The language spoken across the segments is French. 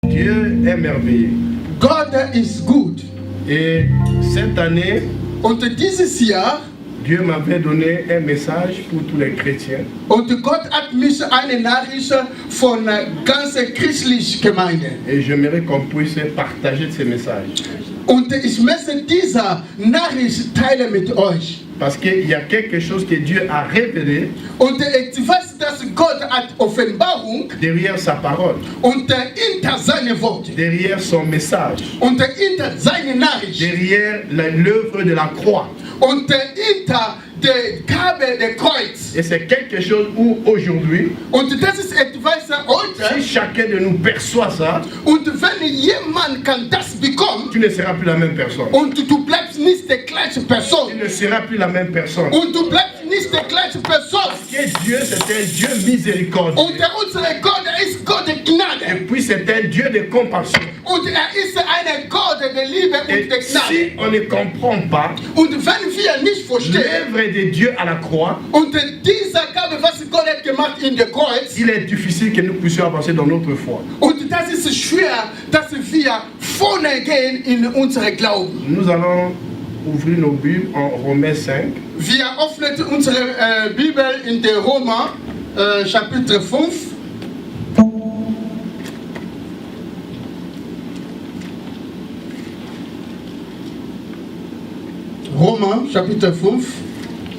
Dieu est merveilleux. God is good. Et cette année, Und dieses Jahr, Dieu m'avait donné un message pour tous les chrétiens. und Gott hat mich eine Nachricht von ganzer christlichen Gemeinde. Et j'aimerais qu'on puisse partager ces messages. Und ich möchte diese Nachricht teilen mit euch. Parce qu'il y a quelque chose que Dieu a révélé Und ich weiß, dass Gott hat Offenbarung derrière sa parole, und hinter seine Worte derrière son message, und hinter seine Nachricht derrière l'œuvre de la croix. und hinter der Gabe der Kreuz. Et c'est quelque chose où aujourd'hui, Und das ist etwas heute. si chacun de nous perçoit ça, Und wenn jemand kann das bekommen tu ne seras plus la même personne. und du bleibst nicht die gleiche Tu Person ne seras plus la même personne. und du bleibst nicht die gleiche Person. Parce que Dieu, c'est un Dieu miséricordieux. Und unser Gott ist Gott der Et Gnade. puis c'est un Dieu de compassion. Und ist ein Gott der Liebe und Et der Gnade. si on ne comprend pas Und wenn wir nicht verstehen, l'œuvre de Dieu à la croix, und dieser Gabe, was Gott hat gemacht in der Kreuz, il est difficile que nous puissions avancer dans notre foi. und das ist schwer, dass wir vorne gehen in unsere Glauben. Nous allons ouvrir nos Bibles en Romains 5. Wir öffnen unsere Bibel in der Römer, Chapitre 5. Römer, Chapitre 5.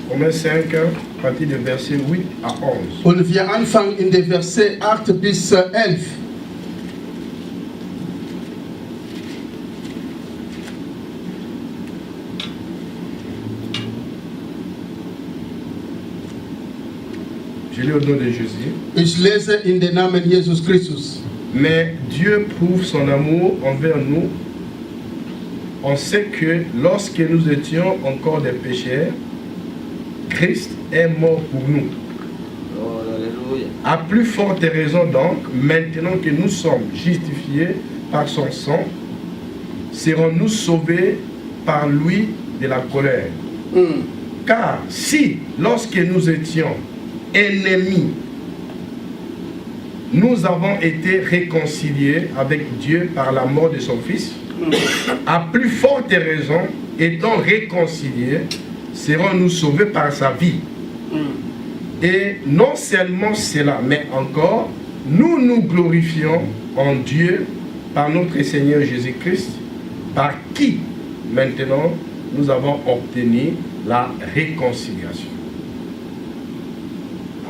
Romains 5, à partir du verset 8 à 11. Und wir anfangen in den Verse 8 bis 11. Je lis au nom de Jésus. Ich lese in den Namen Jesus Christus. Mais Dieu prouve son amour envers nous. On sait que lorsque nous étions encore des pécheurs, Christ est mort pour nous. À plus forte raison donc, maintenant que nous sommes justifiés par son sang, serons-nous sauvés par lui de la colère. Car si, lorsque nous étions ennemis, nous avons été réconciliés avec Dieu par la mort de son Fils, à plus forte raison, étant réconciliés, serons-nous sauvés par sa vie. Et non seulement cela, mais encore, nous nous glorifions en Dieu par notre Seigneur Jésus-Christ, par qui maintenant nous avons obtenu la réconciliation.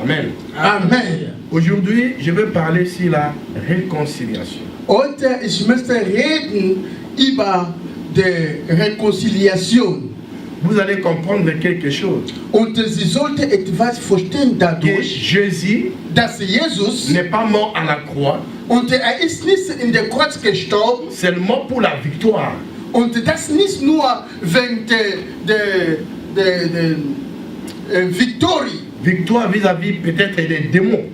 Amen. Amen. Aujourd'hui, je veux parler sur la réconciliation. Heute, ich möchte reden über die Rekonciliation. Vous allez comprendre quelque chose. Und sie sollte etwas verstehen Que dadurch, Jésus dass Jesus, n'est pas mort à la croix und ist nicht in der Kreuz gestorben, seulement pour la victoire. und das nicht nur wegen der Victory. Victoire vis-à-vis peut-être des démons.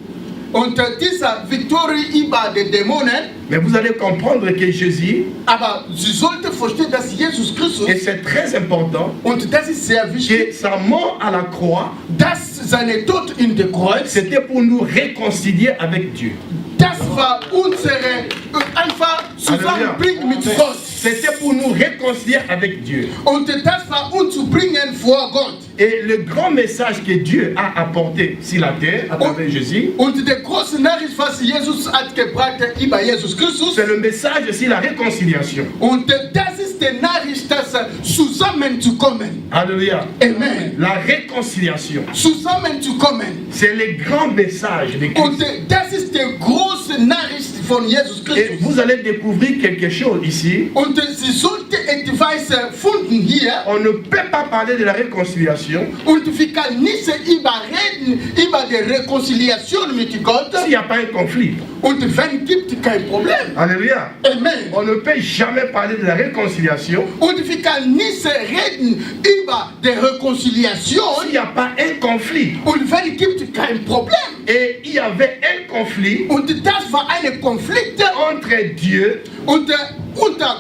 Und diese Victory über die Dämonen, Mais vous allez comprendre que Jésus, aber sie sollte verstehen, dass Jesus Christus, et c'est très important, und das ist sehr wichtig, que sa mort à la croix, dass seine Tod in der Kreuz, c'était pour nous réconcilier avec Dieu. das war unsere einfach zusammenbringen mit Gott. C'était pour nous réconcilier avec Dieu. Und das war uns zu bringen vor Gott. Et le grand message que Dieu a apporté sur la terre à travers Jésus, Und die große Nachricht, was Jesus hat gebracht über Jesus Christus, c'est le message sur la réconciliation. und das ist die Nachricht, dass zusammenzukommen. Alléluia. Amen. La réconciliation, Zusammenzukommen. c'est le grand message de Und Christ. das ist die große Nachricht von Jesus Et Christus. vous allez découvrir quelque chose ici. Und sie sollte etwas finden hier. On ne peut pas parler de la réconciliation Und wir können nicht überreden über die Rekonciliation mit Gott. s'il n'y a pas un conflit. Und wenn gibt kein Problem. Alléluia. Amen. On ne peut jamais parler de la réconciliation Und wir können nicht reden über die Rekonciliation. s'il n'y a pas un conflit. Und wenn gibt kein Problem. Et il y avait un conflit Und das war ein Konflikt entre Dieu unter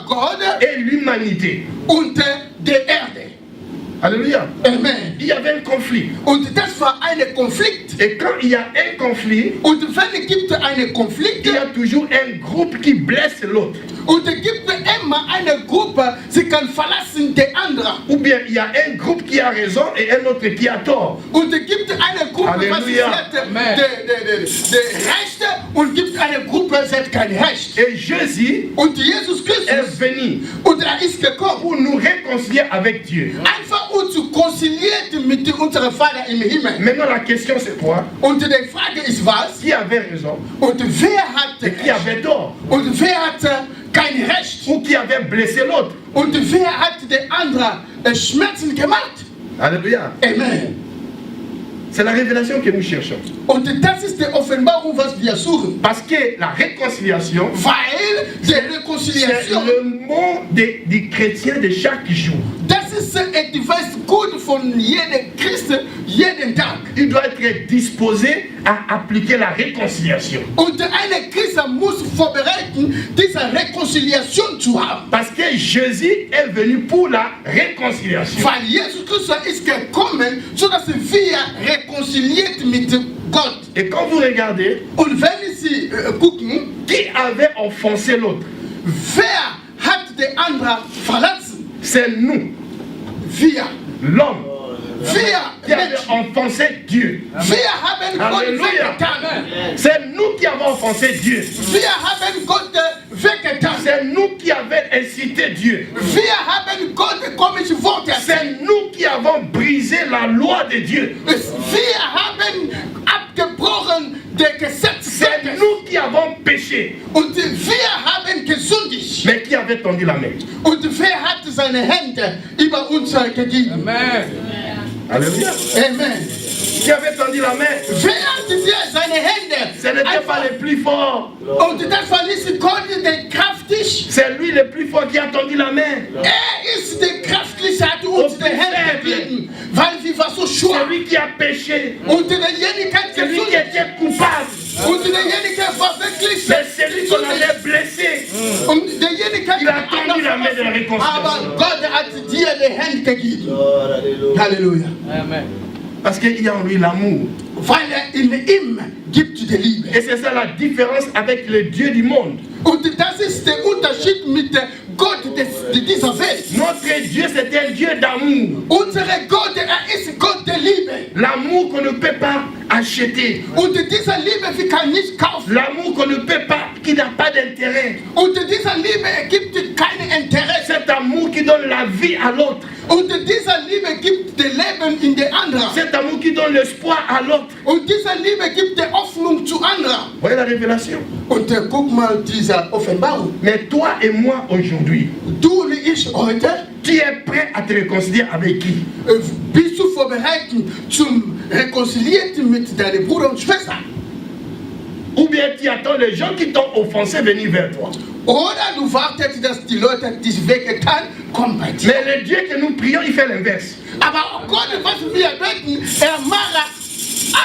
Gott et l'humanité. und der Erde. Alléluia. Amen. Il y avait un conflit. Und das war ein Konflikt. Et quand il y a un conflit, Und wenn gibt einen Konflikt, il y a toujours un groupe qui blesse l'autre. und gibt immer eine Gruppe, sie kann verlassen die andere. Ou bien il y a un groupe qui a raison et un autre qui a tort. Und gibt eine Gruppe, was sie Halleluja. hat, die Rechte, und gibt eine Gruppe, sie hat kein Recht. Et Jésus Und Jesus est Christus, venu und ist gekommen, pour nous réconcilier avec Dieu. einfach uns zu konzilieren mit unserem Vater im Himmel. Maintenant la question c'est quoi? Und die Frage ist was? Qui avait raison Und wer hat et qui Recht? avait tort? Und wer hat kein Recht? Ou qui avait blessé l'autre? Und wer hat den anderen Schmerzen gemacht? Alléluia. Amen. C'est la révélation que nous cherchons. Und das ist die Offenbarung, was wir suchen. Parce que la réconciliation, Weil die c'est Rekonciliation, le mot du chrétien de chaque jour. das ist etwas gut von jedem Christen, jeden Tag. Il doit être disposé à appliquer la réconciliation. Und ein Christ muss vorbereiten, diese Rekonciliation zu haben. Parce que Jésus est venu pour la réconciliation. Weil Jesus Christus ist gekommen, sodass wir rekonciliert mit Gott. Et quand vous regardez, Und wenn Sie gucken, qui avait offensé l'autre? wer hat den anderen verlassen? C'est nous, Wir. l'homme, Wir qui avait Menschen. offensé Dieu. Wir haben Gott Alléluia. weggetan. C'est nous qui avons offensé Dieu. Wir haben Gott weggetan. C'est nous qui avons incité Dieu. Wir haben Gott komische Worte erzählt. C'est nous qui avons brisé la loi de Dieu. Wir haben abgebrochen das Gesetz C'est Gottes. nous qui avons péché. Und wir haben gesündigt. Mais qui avait tendu la main? Und wer hat seine Hände über uns gegeben? Alléluia. Amen. Qui avait tendu la main? Wer hat dir seine Hände? Ce n'était pas le plus fort. Und das war nicht Gott, der kraftig. C'est lui le plus fort qui a tendu la main. Ist der kraftliche, hat uns die Hände gegeben, weil wir waren so C'est schwach. lui qui a péché. Und derjenige hat C'est lui qui gesündigt. était coupable. Und derjenige war wirklich Mais c'est lui qu'on avait blessé. Und derjenige Il a tendu la main de la aber réconciliation. Gott hat dir die Hände gegeben. Halleluja. Parce qu'il y a en lui l'amour. Weil in ihm gibt die Liebe. Et c'est ça la différence avec le Dieu du monde. Und das ist der Unterschied mit Gott dieser Welt. Notre Dieu, c'est un Dieu d'amour. Unser Gott, ist Gott der Liebe. L'amour qu'on ne peut pas acheter. Und diese Liebe, wir kann nicht kaufen. L'amour qu'on ne peut pas, qui n'a pas d'intérêt. Und diese Liebe gibt kein Interesse. Cet amour qui donne la vie à l'autre. Und diese Liebe gibt das Leben in die andere. Cet amour qui donne l'espoir à l'autre. Und diese Liebe gibt die Hoffnung zu anderen. Voyez la révélation. Und guck mal diese Offenbarung. Mais toi et moi aujourd'hui, Du und ich heute, tu es prêt à te réconcilier avec qui? bist du vorbereitet zum Rekoncilieren mit deinem Bruder und Schwester? Ou bien tu attends les gens qui t'ont offensé venir vers toi? Oder du wartest, dass die Leute dich weggetan, kommen bei dir. Mais le Dieu que nous prions, il fait l'inverse. Aber Gott, was wir beten, macht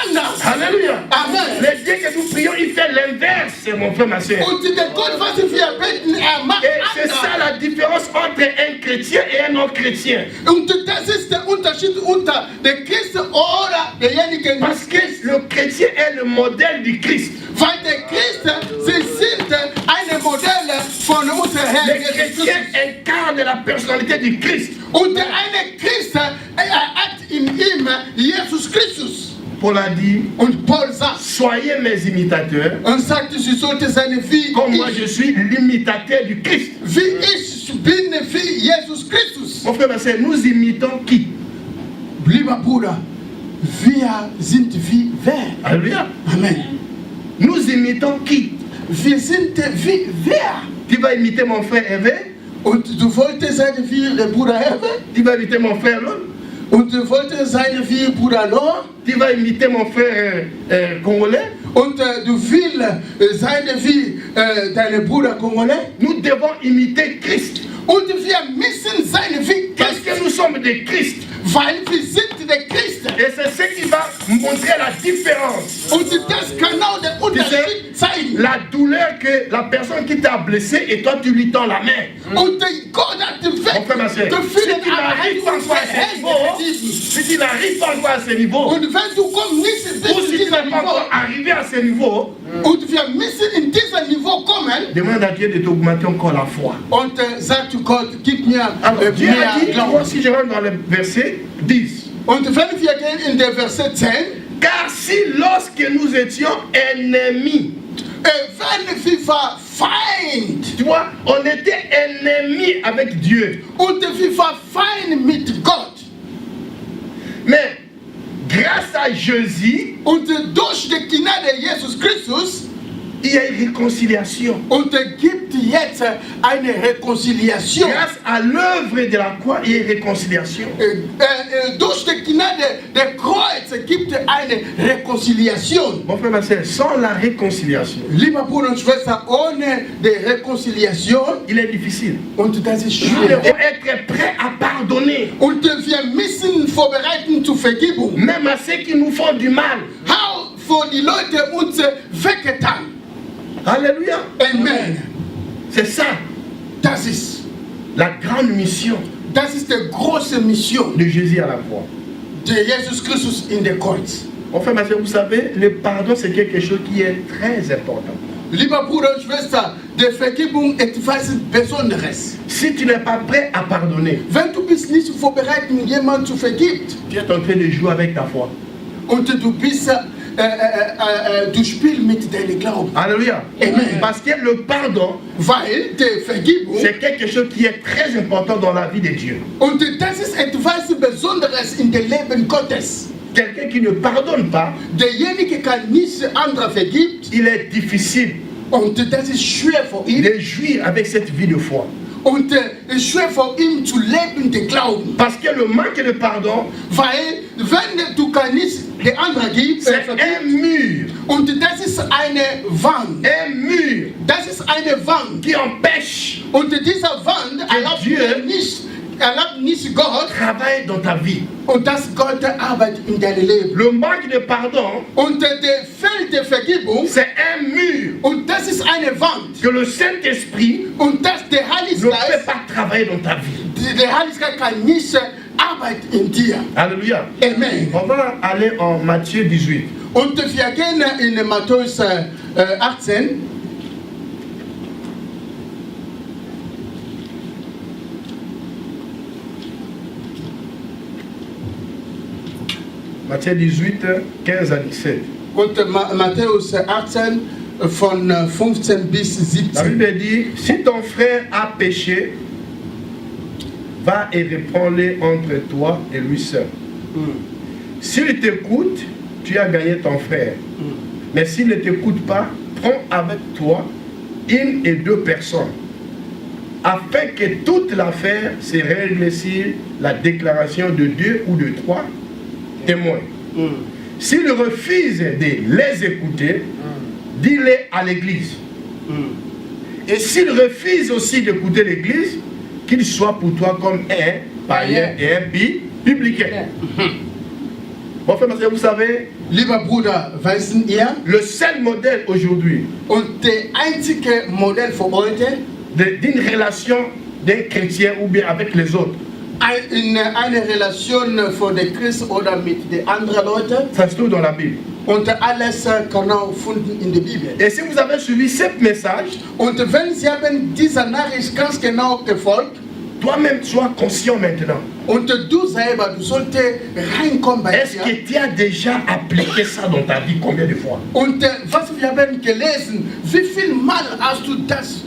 anders. Alléluia. Amen. Le Dieu que nous prions, il fait l'inverse, mon frère, ma soeur. Und der Gott, was wir beten, macht Et c'est ça anders. la différence entre un chrétien et un non-chrétien. Und das ist der Unterschied unter der Christ oder derjenigen, Parce que le chrétien est le modèle du Christ. weil der Christ, sie sind ein Modell von unserem Herrn Le Jesus chrétien Christus. incarne la personnalité du Christ. Und der eine Christ hat in ihm Jesus Christus. Paul a dit, Und Paul sagt, soyez mes imitateurs, und sagte, sie sollte seine wie comme moi je ich, suis l'imitateur du Christ. wie ich bin wie Jesus Christus. Mon frère, ma soeur, nous imitons qui? Lieber Bruder, wir sind wie wer? Alléluia. Amen. Nous imitons qui? Wir sind wie wer? Tu vas imiter mon frère Hervé? Und du wolltest sein wie der Bruder Hervé? Tu vas imiter mon frère Lon? Und du wolltest sein wie Bruder Lor? Tu vas imiter mon frère congolais? Und du willst sein wie dein Bruder Kongolais? Nous devons imiter Christ. Und wir müssen sein wie Parce Christ, que nous sommes des Christ. weil wir sind der Christ. Et c'est ce qui va montrer la différence. Und das kann auch der Unterschied sein. La douleur que la personne qui t'a blessé et toi tu lui tends la main. Und Gott hat Mon frère, ma soeur, si tu n'arrives pas encore à ce niveau, si tu n'arrives pas encore à ce niveau, Und wenn du kommst nicht ou bis zu si tu diesem n'es pas Niveau, encore arrivé à ce niveau, und wir müssen in diesem Niveau kommen, demande à Dieu de t'augmenter encore la foi. und sagt zu Gott, gib mir Alors, Dieu a mehr dit, Glauben. si je rentre dans le verset 10, Und wenn wir gehen in der Verset 10, car si lorsque nous étions ennemis, wenn wir Feind, tu vois, on était ennemis avec Dieu, und wir Feind mit Gott, mais grâce à Jésus, und durch die Gnade Jesus Christus, il y a une réconciliation. und gibt jetzt eine Réconciliation. Grâce à l'œuvre de la croix, il y a une réconciliation. Durch die Gnade der Kreuz gibt eine Réconciliation. Mon frère, ma soeur, sans la réconciliation, Lieber Bruder und Schwester, ohne die Réconciliation, il est difficile. und das ist Nous devons schwierig. être prêts à pardonner, Und wir müssen vorbereiten zur Vergebung. même à ceux qui nous font du mal. How für die Leute uns weggetan. Alléluia. Amen. C'est ça, Das ist la grande mission die große Mission de Jésus à la croix. de Jesus Christus in der Kreuz. Mon frère, ma soeur, vous savez, le pardon, c'est quelque chose qui est très important. Lieber Bruder und Schwester, die Vergebung ist etwas Besonderes. Si tu n'es pas prêt à pardonner, Wenn du bist nicht vorbereitet, jemanden zu vergeben, tu es en train de jouer avec ta foi. und du bist, du spielst mit deinem Glauben. Alléluia. Amen. Parce que le pardon, Weil die Vergebung, c'est quelque chose qui est très important dans la vie de Dieu. und das ist etwas Besonderes in dem Leben Gottes. Quelqu'un qui ne pardonne pas, Derjenige kann nicht andere vergibt, il est difficile und das ist schwer für ihn. de jouir avec cette vie de foi. Und es ist schwer für ihn zu leben, den Glauben. Parce que le manque de pardon, Weil, wenn du nicht die andere gibst, c'est un mur. und das ist eine Wand. Un mur Das ist eine Wand. qui empêche Und dieser Wand erlaubt nicht Gott, travail dans ta vie. und dass Gott arbeitet in deinem Leben. Le manque de pardon, Und der Feld der Vergebung, c'est un mur und das ist eine Wand. que le Saint-Esprit Und das der ne peut Heiliggeist, pas travailler dans ta vie. der Heiliggeist kann nicht arbeiten in dir. Alléluia. Amen. On va aller en Matthieu 18. Und wir gehen in Matthäus 18. Matthieu 18, 15 à 17. Und Matthäus 18 von 15 bis La 17. Bible dit, si ton frère a péché, va et reprends-le entre toi et lui seul. S'il t'écoute, tu as gagné ton frère. Mais s'il ne t'écoute pas, prends avec toi une et deux personnes, afin que toute l'affaire se règle sur la déclaration de deux ou de trois témoins. S'il refuse de les écouter, dis-les à l'église. Et s'il refuse aussi d'écouter l'église, qu'il soit pour toi comme un païen et un publicain. Mon frère, vous savez, Lieber Bruder, wissen ihr, le seul modèle aujourd'hui und der einzige Modell für heute, d'une relation d'un chrétien ou bien avec les autres, in eine Relation für den Christ oder mit den anderen Leuten, ça se trouve dans la Bible. und alles kann man finden in der Bibel. Et si vous avez suivi ce message, Und wenn Sie haben dieser Nachricht ganz genau gefolgt, toi-même sois conscient maintenant. und du selber, du solltest reinkommen bei Est-ce dir. que tu as déjà appliqué ça dans ta vie combien de fois? Und was wir haben gelesen, wie viel Mal hast du das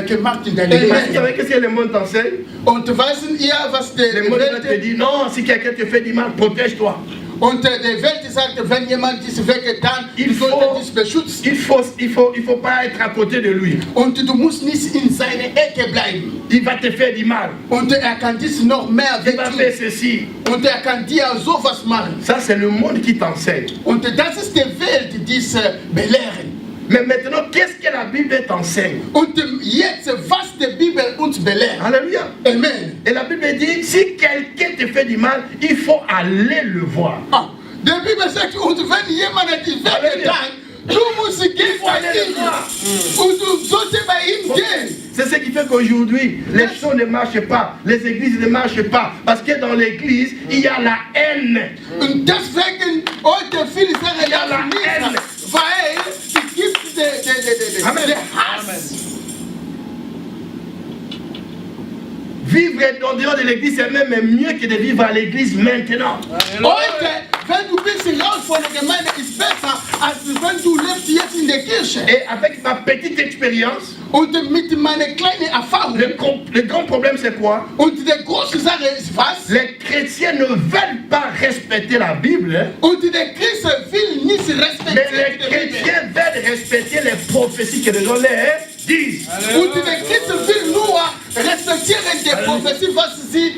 gemacht in deinem Et vous Leben? savez qu'est-ce que le monde t'enseigne? Und wissen ihr, was Le der monde va te Welt, dire non, si quelqu'un te fait du mal, protège-toi. und der Welt sagt, wenn jemand diese weggetan, du solltest dich beschützen. Il faut pas être à côté de lui. Und du musst nicht in seiner Ecke bleiben. Il va te faire du mal. Und kann dich noch mehr Il va wehtun. faire ceci. Und kann dir sowas machen. Ça, c'est le monde qui t'enseigne. Und das ist die Welt, die dies belehren. Mais maintenant, qu'est-ce que la Bible t'enseigne? Und jetzt, was die Bibel uns belehrt. Alléluia. Amen. Et la Bible dit, si quelqu'un te fait du mal, il faut aller le voir. Ah, die Bibel sagt, und wenn jemand dich weggetan, du musst gehen faut aller bei le ihm. voir. Und du solltest bei ihm gehen. C'est ce qui fait qu'aujourd'hui, les choses ne marchent pas, les églises ne marchent pas, parce que dans l'église, il y a la haine. Und deswegen heute viele Sachen Ja, la haine. weil es gibt Amen. den Hass. Vivre en dehors de l'église, c'est même mieux que de vivre à l'église maintenant. Heute, wenn du bist raus von der Gemeinde, ist besser, als wenn du lebst jetzt in der Kirche. Et avec ma petite expérience, Und mit meiner kleinen Erfahrung, le grand problème c'est quoi? und der große Sache ist was? Les chrétiens ne veulent pas respecter la Bible, Und der Christ will nicht mais respektieren les die Bibel. chrétiens veulent respecter les prophéties que les gens leur disent. Und der Christ will nur respektieren die Prophetie, was sie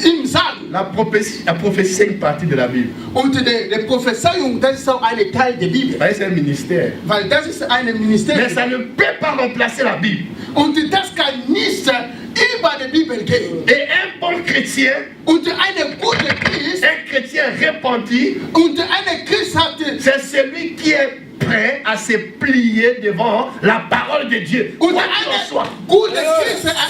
ihm sagen. La prophétie c'est une partie de la Bible. Und die Prophezeiung, das ist auch ein Teil der Bibel. C'est un ministère. Weil das ist ein Mais Ministerium. ça ne peut pas remplacer la Bible. Und das kann nicht über die Bibel gehen. Et un bon chrétien, Und ein guter Christ, un chrétien repenti, und ein Christ hat, c'est celui qui est prêt à se plier devant la parole de Dieu. und Quoi qu'il en ein soit. guter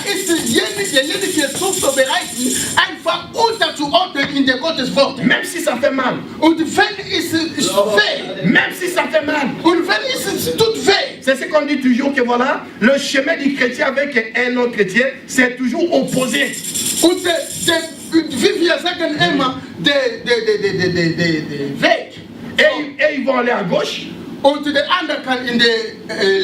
Christ ist derjenige, der zu bereiten, einfach unterzuordnen in der Gottes Wort. Même si ça fait mal. Und wenn es weh, Même si ça fait mal. und wenn es tut weh, C'est ce qu'on dit toujours que voilà, le chemin du chrétien avec un autre chrétien, c'est toujours opposé. und wie wir sagen immer, der Weg, Et ils vont aller à gauche, und der andere kann in der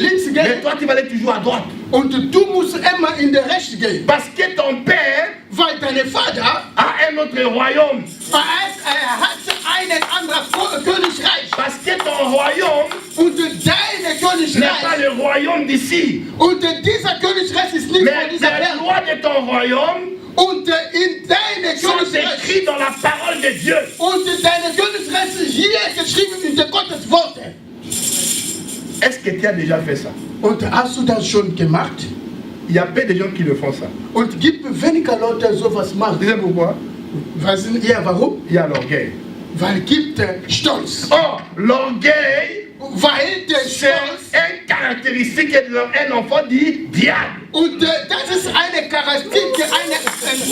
links mais gehen, toi tu vas aller toujours à droite. und du musst immer in der rechts gehen. Parce que ton père Weil dein Vater a un autre royaume. hat ein anderes Königreich. Parce que ton royaume Und dein n'est pas Königreich, le royaume d'ici. und dieser Königreich ist nicht von Mais dieser la Welt. loi de ton royaume Und in deinem sont Königreich, écrits dans la parole de Dieu. und dein Königreich ist hier geschrieben in der Gottes Worte. Est-ce que tu as déjà fait ça? Und hast du das schon gemacht? Il y a peu de gens qui le font ça. Und gibt weniger Leute sowas Vous machen. savez pourquoi? Wissen ihr warum? Il y a l'orgueil. Weil gibt Stolz. Or, l'orgueil, Weil der c'est Stolz, une caractéristique d'un enfant du diable. und das ist eine Charakteristik, ein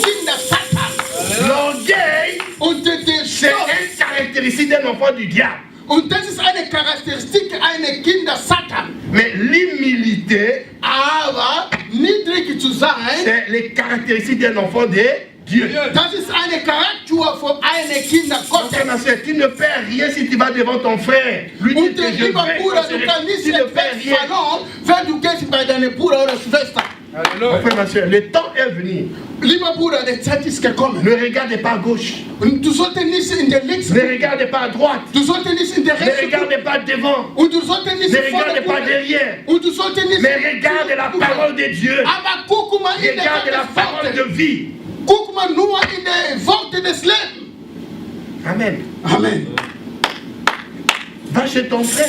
Kind der Satan. L'orgueil, Und der c'est Stolz, une caractéristique d'un enfant du diable. und das ist eine Charakteristik eines Kindes Satan. Mais l'humilité, Aber niedrig zu sein, c'est les caractéristiques d'un enfant de Dieu. das ist eine Charakter von einem Kind Frère, Gottes. ma soeur, tu ne perds rien si tu vas devant ton frère. Lui dire Und que je lieber vais. Bruder, du kannst nicht Tu ne perds etwas rien. verloren, wenn du gehst bei deinem Bruder oder Schwester. Mon frère, ma soeur, le temps est venu. Lieber Bruder, die Zeit ist gekommen. Ne regarde pas à gauche. Und du solltest nicht in der links, Ne regarde pas à droite. du solltest nicht in der Ne rechts, regarde pas devant. und du solltest nicht Ne vorne regarde pas gucken. derrière. Und du solltest nicht Mais regarde la parole de Dieu. Aber guck mal in der Regarde la parole de Gottes vie. Guck mal nur in der Worte des Lebens. Amen. Amen. Va chez ton frère.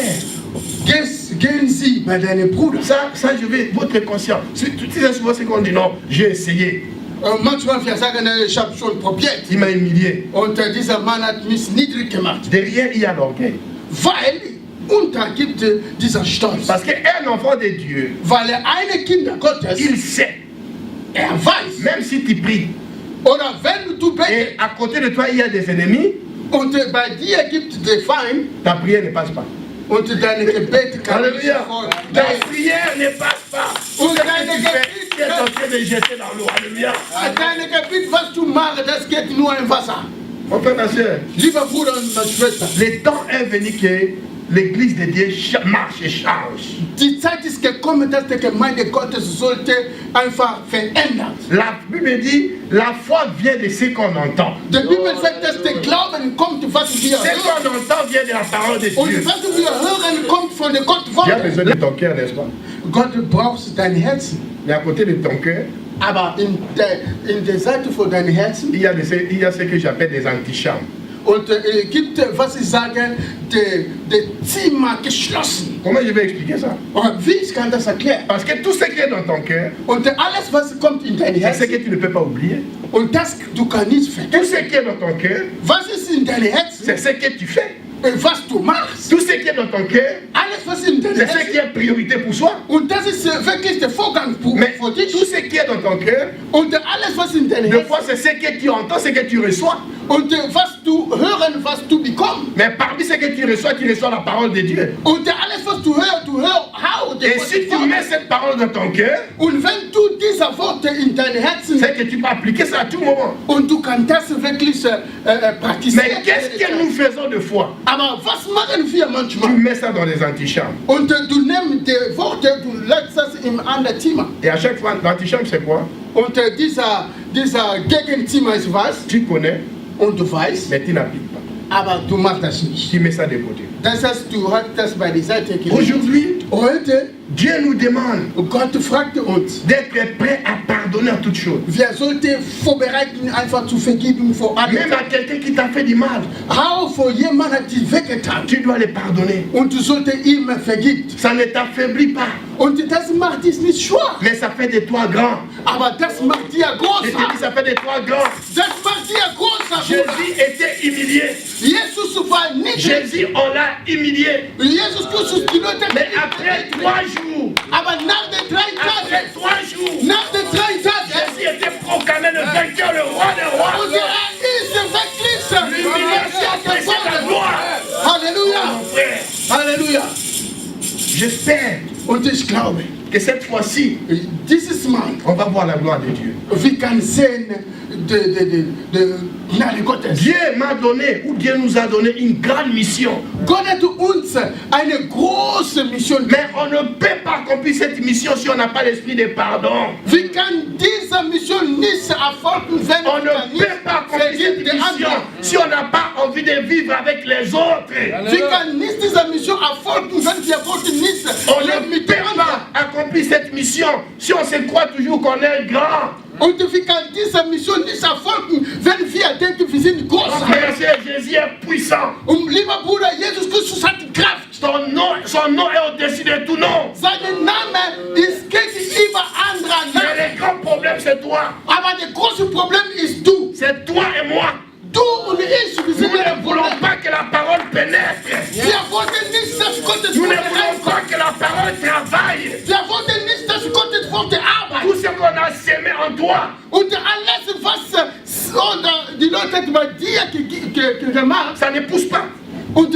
Gehen Sie bei deinem Bruder. Ça, je veux votre conscience. Tu sais souvent ce qu'on dit, non, j'ai essayé. Manchmal wir sagen, ich habe schon probiert. Il m'a humilié. Und dieser Mann hat mich niedrig gemacht. Derrière, il y a l'orgueil. Weil unter gibt dieser Stolz. Parce qu'un enfant de Dieu, Weil eine Kinder Gottes, il sait, weiß, même si tu pries, oder wenn du betest, et à côté de toi, il y a des ennemis, und bei dir gibt der Feind, ta prière ne passe pas. und deine Gebet kann nicht Alléluia. sofort. Ta prière ne passe pas. Und Ce que deine tu fais, Gebet, tu es en train de jeter dans l'eau. Alléluia. deine Gebet, was du machst, das geht nur im Wasser. Mon frère, ma soeur, Lieber Bruder und meine Schwester, le temps est venu que l'église de Dieu marche et change. die Zeit ist gekommen, dass die Gemeinde Gottes sollte einfach verändert. La Bible dit, la foi vient de ce qu'on entend. Die Bibel sagt, dass der Glauben kommt, was wir Ce hören. qu'on entend vient de la parole de Und Dieu. was wir hören, kommt von der Tu as Gottwort. besoin de ton cœur, n'est-ce pas? Gott braucht dein Herzen. Mais à côté de ton cœur, Aber in der Seite von deinem Herzen, il y a ce que j'appelle des antichambres. und gibt, was ich sage, der Zimmer geschlossen. Comment je vais expliquer ça? Und wie ich kann das erklären? Parce que tout ce qui est dans ton cœur, Und alles, was kommt in dein c'est ce Herzen, que tu ne peux pas oublier. und das du kannst nicht Tout vergessen. ce qui est dans ton cœur, Was ist in deinem Herzen? c'est ce que tu fais. was du machst, tout ce qui est dans ton cœur, alles was in deinem c'est ce Herzen, qui est priorité pour soi. und das ist wirklich der Vorgang Mais für dich, tout ce qui est dans ton cœur, und alles was in deinem des Herzen, fois c'est ce que tu entends, ce que tu reçois. und was du hören, was du bekommst, Mais parmi ce que tu reçois la parole de Dieu. und alles was du hörst, Et si tu mets cette parole dans ton cœur, und wenn du diese Worte in dein Herzen, c'est que tu peux appliquer ça à tout moment. und du kannst das wirklich praktizieren. Mais qu'est-ce que nous faisons de foi? Aber was machen wir Tu manchmal? mets ça dans les antichambres. Und du nimmst die Worte, du legst das im anderen Zimmer. Et à chaque fois, l'antichambre c'est quoi? Und dieser Gegenzimmer ist was? Tu connais, Und du weißt, mais tu n'appliques pas. aber du machst das nicht. Tu mets ça de côté. Das heißt, du hast das bei der Seite gelegt. Aujourd'hui, Heute, Dieu nous demande Gott fragt uns, d'être prêt à pardonner à toutes choses. wir sollten vorbereiten, einfach zu vergeben vor allem. Même à quelqu'un qui t'a fait du mal, Auch vor jemandem, der dich weggetan, tu dois le pardonner. und du solltest ihm vergeben. Ça ne t'affaiblit pas, Und das macht dich nicht schwach, mais ça fait de toi grand. aber das macht dir Je te groß. dis, ça fait de toi grand. Das macht dir groß. Jésus était humilié. Jesus war nicht. Jésus, on l'a humilié. Jesus Christus, die Leute. Mais après 3 jours, Aber nach den 3 après Tagen, 3 jours, nach den 3 Tagen, Jésus était proclamé le vainqueur, le roi des und rois. ist wirklich L'humiliation précède la gloire. Halleluja, Mon frère, Halleluja. j'espère Und ich glaube, que cette fois-ci, dieses Mal, on va voir la gloire de Dieu. wir können sehen, die Gnade Gottes. Dieu m'a donné, ou Dieu nous a donné une grande mission. Gott hat uns eine große Mission. Mais on ne peut pas accomplir cette mission si on n'a pas l'esprit de pardon. Wir können diese Mission nicht erfolgen, wenn On wir ne peut pas accomplir cette vergeben die mission anderen. si on n'a pas envie de vivre avec les autres. Wir können nicht diese Mission erfolgen, wenn wir wollten nicht On leben ne mit peut den pas anderen. accomplir cette mission si on se croit toujours qu'on est grand. Und wir können diese Mission nicht erfolgen, wenn wir denken, wir sind groß. Frère et sœur, Jésus est puissant. Und lieber Bruder, Jesus Christus hat Kraft. Son nom est au-dessus de tout nom. Sein Name ist gegenüber anderen Mais Namen. le grand problème, c'est toi. Aber das große Problem ist du. C'est toi et moi. Du und ich, wir Nous sind ne ein voulons Problem. pas que la parole pénètre. Wir wollten nicht, dass Gottes Nous ne Worte voulons pas que la parole travaille. Wir wollten nicht, dass Gottes Worte arbeiten. Tout ce qu'on a sémé en toi, Und alles, was die Leute bei dir gemacht, ça ne pousse pas. und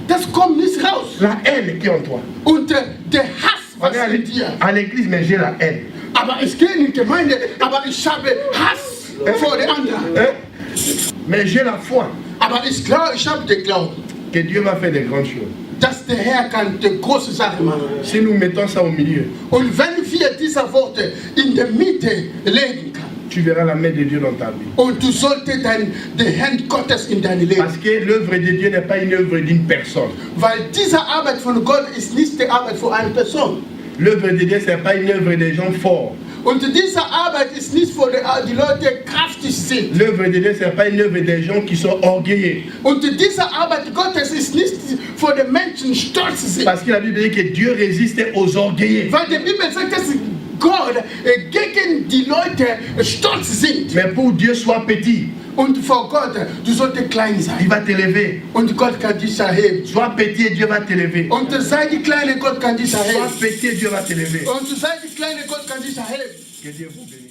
das kommt nicht raus. La haine qui est en toi. Und der Hass, On was est in dir. à l'église, mais j'ai la haine. Aber ich gehe in die Gemeinde, aber ich habe Hass vor den anderen. Hein? Mais j'ai la foi Aber ich glaube, ich habe den Glauben, que Dieu va faire de grandes choses. dass der Herr kann die große Sache machen. Si nous mettons ça au milieu, Und wenn wir diese Worte in der Mitte legen können, tu verras la main de Dieu dans ta vie. und du solltest die Hand Gottes in dein Leben. Parce que l'œuvre de Dieu n'est pas une œuvre d'une personne. Weil diese Arbeit von Gott ist nicht die Arbeit von einer Person. L'œuvre de Dieu, ce n'est pas une œuvre des gens forts. Und diese Arbeit ist nicht für die Leute, die kraftig sind. L'œuvre de Dieu, ce n'est pas une œuvre des gens qui sont orgueilleux. Und diese Arbeit Gottes ist nicht für die Menschen, die stolz sind. Parce que la Bible dit que Dieu résiste aux orgueilleux. Weil die Bibel sagt, dass Gott gegen die Leute stolz sind. Mais pour Dieu, sois petit. Und vor Gott, du solltest klein Il sein. va t'élever. Und Gott kann dich erheben. Sois petit et Dieu va t'élever. Und sei die kleine, Gott kann dich Sois erheben. petit et Dieu va t'élever. Und sei die kleine, Gott kann dich erheben. Que Dieu vous bénisse.